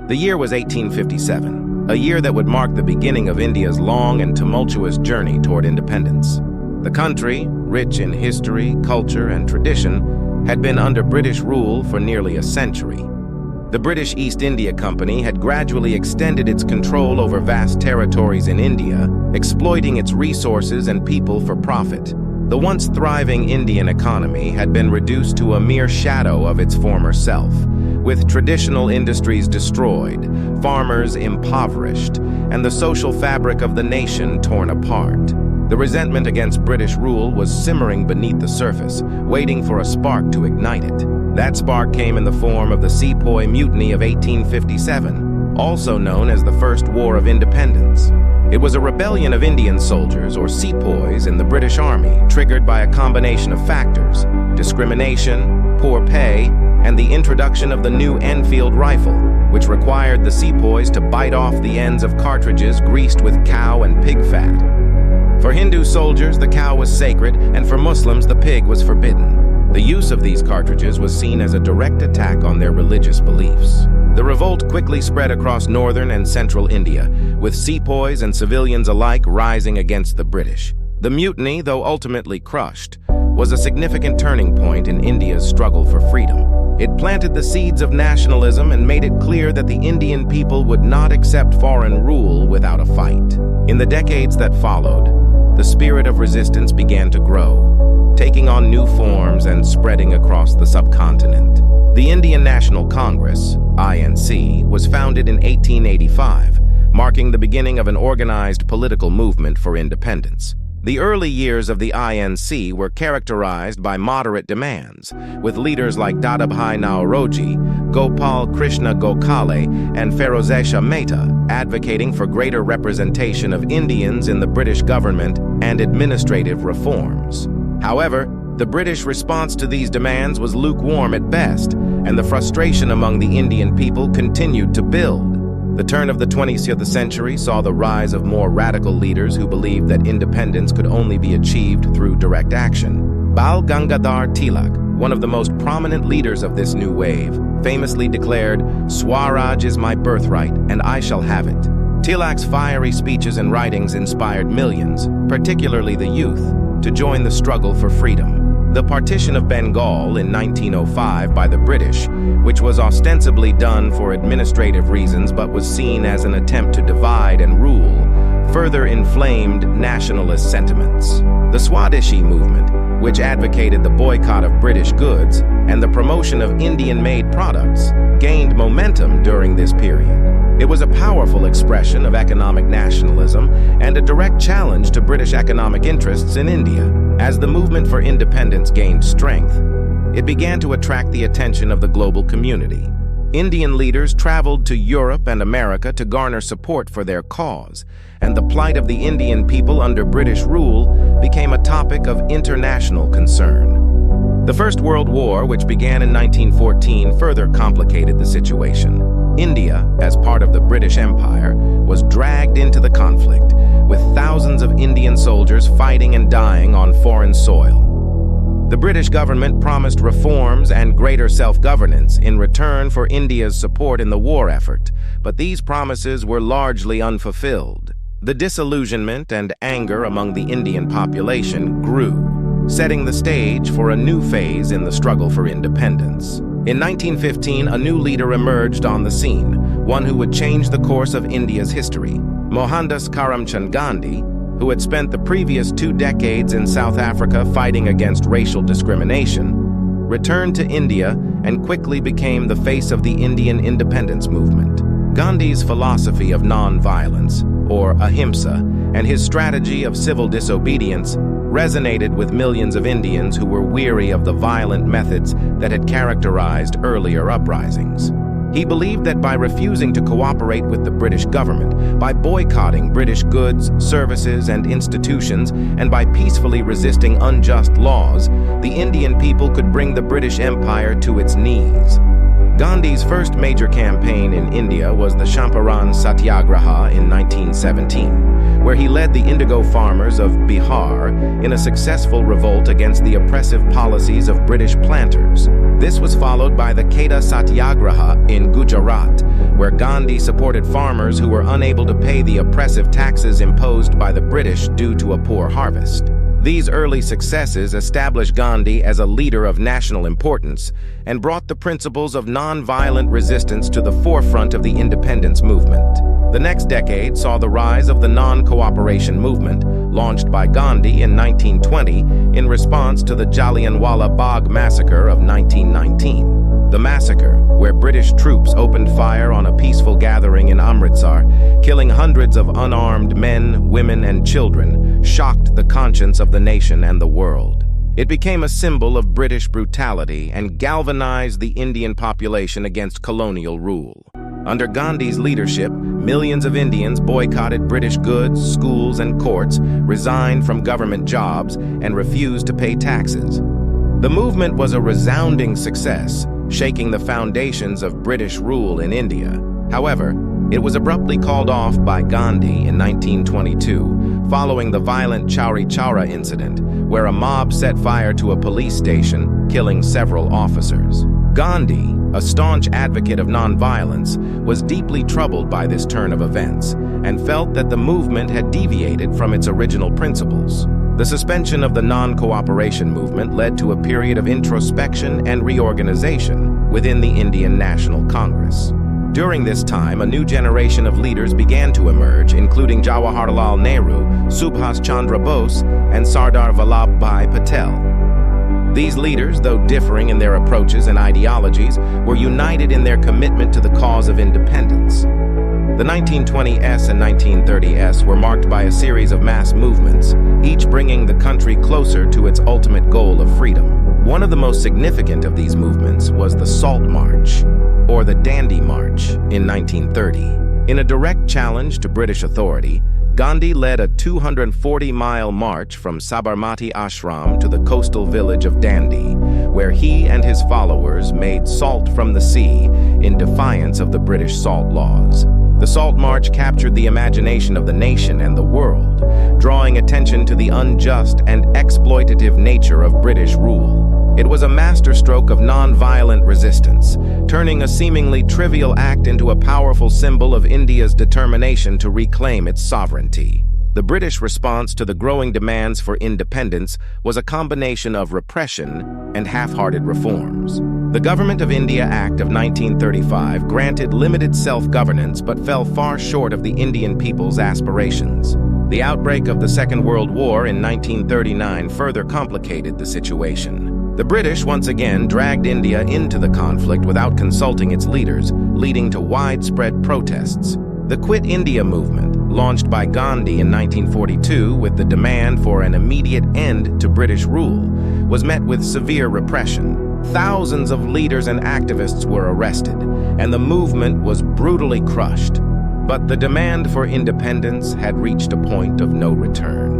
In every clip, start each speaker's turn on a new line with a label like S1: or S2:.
S1: The year was 1857, a year that would mark the beginning of India's long and tumultuous journey toward independence. The country, rich in history, culture, and tradition, had been under British rule for nearly a century. The British East India Company had gradually extended its control over vast territories in India, exploiting its resources and people for profit. The once thriving Indian economy had been reduced to a mere shadow of its former self, with traditional industries destroyed, farmers impoverished, and the social fabric of the nation torn apart. The resentment against British rule was simmering beneath the surface, waiting for a spark to ignite it. That spark came in the form of the Sepoy Mutiny of 1857, also known as the First War of Independence. It was a rebellion of Indian soldiers, or sepoys, in the British Army, triggered by a combination of factors: discrimination, poor pay, and the introduction of the new Enfield rifle, which required the sepoys to bite off the ends of cartridges greased with cow and pig fat. For Hindu soldiers, the cow was sacred, and for Muslims, the pig was forbidden. The use of these cartridges was seen as a direct attack on their religious beliefs. The revolt quickly spread across northern and central India, with sepoys and civilians alike rising against the British. The mutiny, though ultimately crushed, was a significant turning point in India's struggle for freedom. It planted the seeds of nationalism and made it clear that the Indian people would not accept foreign rule without a fight. In the decades that followed, the spirit of resistance began to grow, taking on new forms and spreading across the subcontinent. The Indian National Congress, INC, was founded in 1885, marking the beginning of an organized political movement for independence. The early years of the INC were characterized by moderate demands, with leaders like Dadabhai Naoroji, Gopal Krishna Gokhale, and Ferozeshah Mehta advocating for greater representation of Indians in the British government and administrative reforms. However, the British response to these demands was lukewarm at best, and the frustration among the Indian people continued to build. The turn of the 20th century saw the rise of more radical leaders who believed that independence could only be achieved through direct action. Bal Gangadhar Tilak, one of the most prominent leaders of this new wave, famously declared, "Swaraj is my birthright, and I shall have it." Tilak's fiery speeches and writings inspired millions, particularly the youth, to join the struggle for freedom. The partition of Bengal in 1905 by the British, which was ostensibly done for administrative reasons but was seen as an attempt to divide and rule, further inflamed nationalist sentiments. The Swadeshi movement, which advocated the boycott of British goods and the promotion of Indian-made products, gained momentum during this period. It was a powerful expression of economic nationalism and a direct challenge to British economic interests in India. As the movement for independence gained strength, it began to attract the attention of the global community. Indian leaders traveled to Europe and America to garner support for their cause, and the plight of the Indian people under British rule became a topic of international concern. The First World War, which began in 1914, further complicated the situation. India, as part of the British Empire, was dragged into the conflict, with thousands of Indian soldiers fighting and dying on foreign soil. The British government promised reforms and greater self-governance in return for India's support in the war effort, but these promises were largely unfulfilled. The disillusionment and anger among the Indian population grew, setting the stage for a new phase in the struggle for independence. In 1915, a new leader emerged on the scene, one who would change the course of India's history. Mohandas Karamchand Gandhi, who had spent the previous 2 decades in South Africa fighting against racial discrimination, returned to India and quickly became the face of the Indian independence movement. Gandhi's philosophy of non-violence, or ahimsa, and his strategy of civil disobedience resonated with millions of Indians who were weary of the violent methods that had characterized earlier uprisings. He believed that by refusing to cooperate with the British government, by boycotting British goods, services, and institutions, and by peacefully resisting unjust laws, the Indian people could bring the British Empire to its knees. Gandhi's first major campaign in India was the Champaran Satyagraha in 1917, where he led the indigo farmers of Bihar in a successful revolt against the oppressive policies of British planters. This was followed by the Kheda Satyagraha in Gujarat, where Gandhi supported farmers who were unable to pay the oppressive taxes imposed by the British due to a poor harvest. These early successes established Gandhi as a leader of national importance and brought the principles of non-violent resistance to the forefront of the independence movement. The next decade saw the rise of the non-cooperation movement, launched by Gandhi in 1920 in response to the Jallianwala Bagh massacre of 1919. The massacre, where British troops opened fire on a peaceful gathering in Amritsar, killing hundreds of unarmed men, women, and children, shocked the conscience of the nation and the world. It became a symbol of British brutality and galvanized the Indian population against colonial rule. Under Gandhi's leadership, millions of Indians boycotted British goods, schools, and courts, resigned from government jobs, and refused to pay taxes. The movement was a resounding success, shaking the foundations of British rule in India. However, it was abruptly called off by Gandhi in 1922, following the violent Chauri Chaura incident, where a mob set fire to a police station, killing several officers. Gandhi, a staunch advocate of nonviolence, was deeply troubled by this turn of events and felt that the movement had deviated from its original principles. The suspension of the non-cooperation movement led to a period of introspection and reorganization within the Indian National Congress. During this time, a new generation of leaders began to emerge, including Jawaharlal Nehru, Subhas Chandra Bose, and Sardar Vallabhbhai Patel. These leaders, though differing in their approaches and ideologies, were united in their commitment to the cause of independence. The 1920s and 1930s were marked by a series of mass movements, each bringing the country closer to its ultimate goal of freedom. One of the most significant of these movements was the Salt March, or the Dandi March, in 1930. In a direct challenge to British authority, Gandhi led a 240-mile march from Sabarmati Ashram to the coastal village of Dandi, where he and his followers made salt from the sea in defiance of the British salt laws. The Salt March captured the imagination of the nation and the world, drawing attention to the unjust and exploitative nature of British rule. It was a masterstroke of non-violent resistance, turning a seemingly trivial act into a powerful symbol of India's determination to reclaim its sovereignty. The British response to the growing demands for independence was a combination of repression and half-hearted reforms. The Government of India Act of 1935 granted limited self-governance but fell far short of the Indian people's aspirations. The outbreak of the Second World War in 1939 further complicated the situation. The British once again dragged India into the conflict without consulting its leaders, leading to widespread protests. The Quit India movement, launched by Gandhi in 1942 with the demand for an immediate end to British rule, was met with severe repression. Thousands of leaders and activists were arrested, and the movement was brutally crushed. But the demand for independence had reached a point of no return.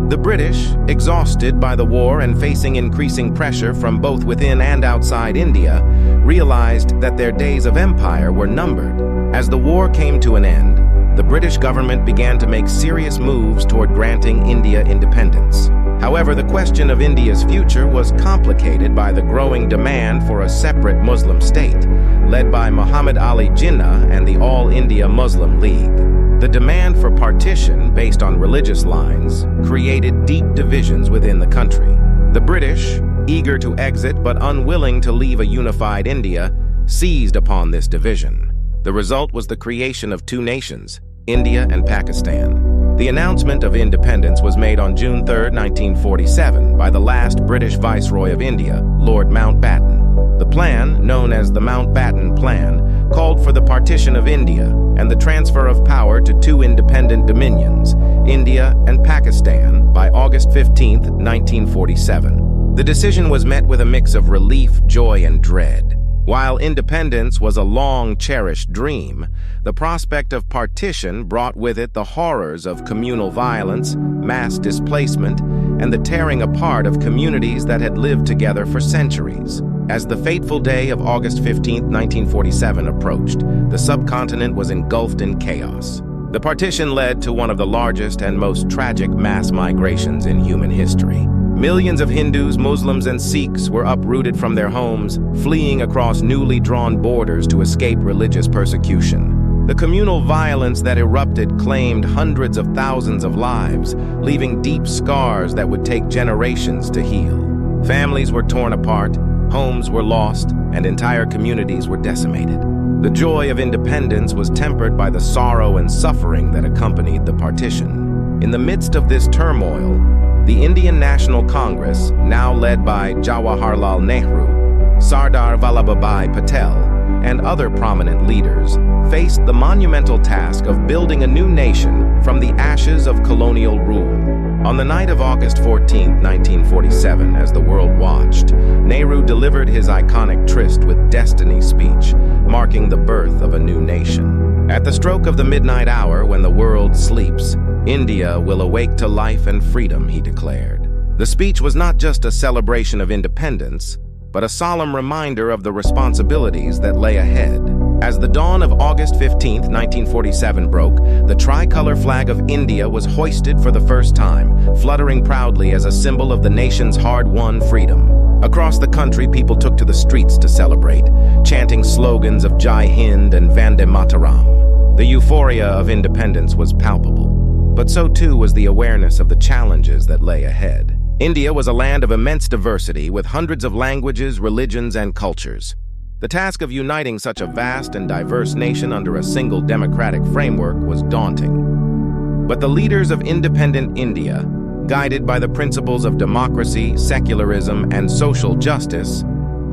S1: The British, exhausted by the war and facing increasing pressure from both within and outside India, realized that their days of empire were numbered. As the war came to an end, the British government began to make serious moves toward granting India independence. However, the question of India's future was complicated by the growing demand for a separate Muslim state, led by Muhammad Ali Jinnah and the All India Muslim League. The demand for partition based on religious lines created deep divisions within the country. The British, eager to exit but unwilling to leave a unified India, seized upon this division. The result was the creation of two nations, India and Pakistan. The announcement of independence was made on June 3, 1947, by the last British Viceroy of India, Lord Mountbatten. The plan, known as the Mountbatten Plan, called for the partition of India and the transfer of power to two independent dominions, India and Pakistan, by August 15, 1947. The decision was met with a mix of relief, joy, and dread. While independence was a long-cherished dream, the prospect of partition brought with it the horrors of communal violence, mass displacement, and the tearing apart of communities that had lived together for centuries. As the fateful day of August 15, 1947 approached, the subcontinent was engulfed in chaos. The partition led to one of the largest and most tragic mass migrations in human history. Millions of Hindus, Muslims, and Sikhs were uprooted from their homes, fleeing across newly drawn borders to escape religious persecution. The communal violence that erupted claimed hundreds of thousands of lives, leaving deep scars that would take generations to heal. Families were torn apart, homes were lost, and entire communities were decimated. The joy of independence was tempered by the sorrow and suffering that accompanied the partition. In the midst of this turmoil, the Indian National Congress, now led by Jawaharlal Nehru, Sardar Vallabhbhai Patel, and other prominent leaders, faced the monumental task of building a new nation from the ashes of colonial rule. On the night of August 14, 1947, as the world watched, Nehru delivered his iconic Tryst with Destiny speech, marking the birth of a new nation. At the stroke of the midnight hour, when the world sleeps, India will awake to life and freedom, he declared. The speech was not just a celebration of independence, but a solemn reminder of the responsibilities that lay ahead. As the dawn of August 15, 1947 broke, the tricolor flag of India was hoisted for the first time, fluttering proudly as a symbol of the nation's hard-won freedom. Across the country, people took to the streets to celebrate, chanting slogans of Jai Hind and Vande Mataram. The euphoria of independence was palpable, but so too was the awareness of the challenges that lay ahead. India was a land of immense diversity, with hundreds of languages, religions, and cultures. The task of uniting such a vast and diverse nation under a single democratic framework was daunting. But the leaders of independent India, guided by the principles of democracy, secularism, and social justice,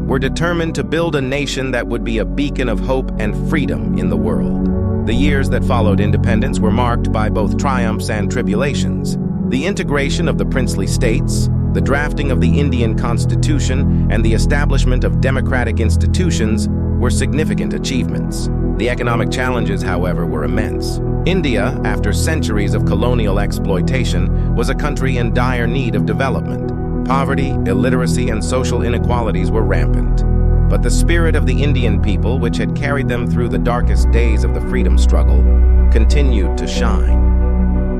S1: were determined to build a nation that would be a beacon of hope and freedom in the world. The years that followed independence were marked by both triumphs and tribulations. The integration of the princely states, the drafting of the Indian Constitution, and the establishment of democratic institutions were significant achievements. The economic challenges, however, were immense. India, after centuries of colonial exploitation, was a country in dire need of development. Poverty, illiteracy, and social inequalities were rampant. But the spirit of the Indian people, which had carried them through the darkest days of the freedom struggle, continued to shine.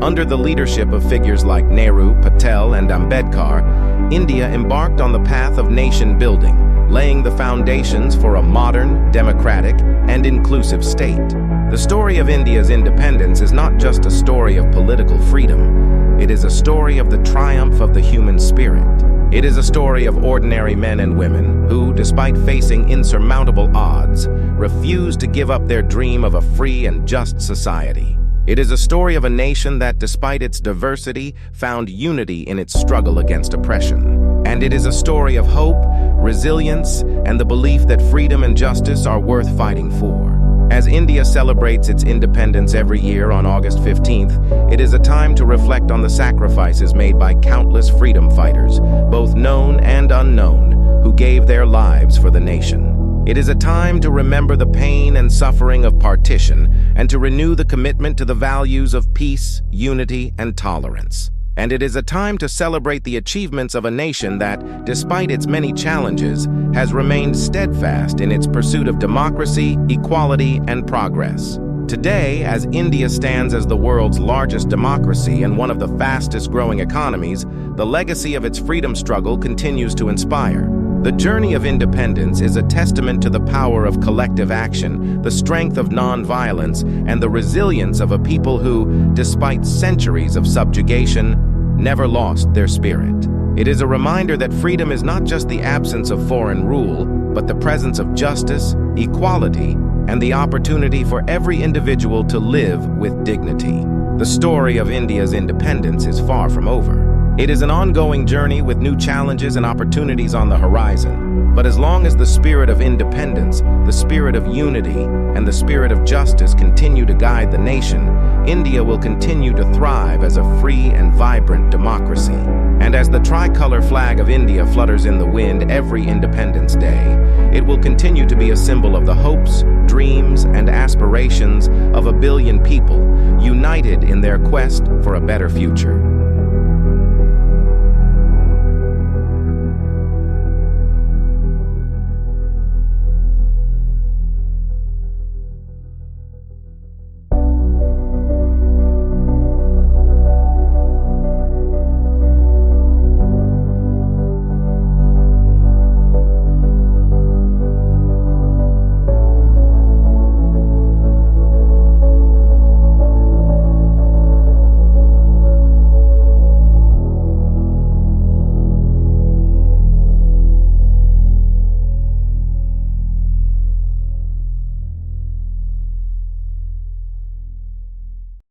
S1: Under the leadership of figures like Nehru, Patel, and Ambedkar, India embarked on the path of nation building, laying the foundations for a modern, democratic, and inclusive state. The story of India's independence is not just a story of political freedom. It is a story of the triumph of the human spirit. It is a story of ordinary men and women who, despite facing insurmountable odds, refused to give up their dream of a free and just society. It is a story of a nation that, despite its diversity, found unity in its struggle against oppression. And it is a story of hope, resilience, and the belief that freedom and justice are worth fighting for. As India celebrates its independence every year on August 15th, it is a time to reflect on the sacrifices made by countless freedom fighters, both known and unknown, who gave their lives for the nation. It is a time to remember the pain and suffering of partition and to renew the commitment to the values of peace, unity, and tolerance. And it is a time to celebrate the achievements of a nation that, despite its many challenges, has remained steadfast in its pursuit of democracy, equality, and progress. Today, as India stands as the world's largest democracy and one of the fastest-growing economies, the legacy of its freedom struggle continues to inspire. The journey of independence is a testament to the power of collective action, the strength of nonviolence, and the resilience of a people who, despite centuries of subjugation, never lost their spirit. It is a reminder that freedom is not just the absence of foreign rule, but the presence of justice, equality, and the opportunity for every individual to live with dignity. The story of India's independence is far from over. It is an ongoing journey with new challenges and opportunities on the horizon. But as long as the spirit of independence, the spirit of unity, and the spirit of justice continue to guide the nation, India will continue to thrive as a free and vibrant democracy. And as the tricolor flag of India flutters in the wind every Independence Day, it will continue to be a symbol of the hopes, dreams, and aspirations of a billion people united in their quest for a better future.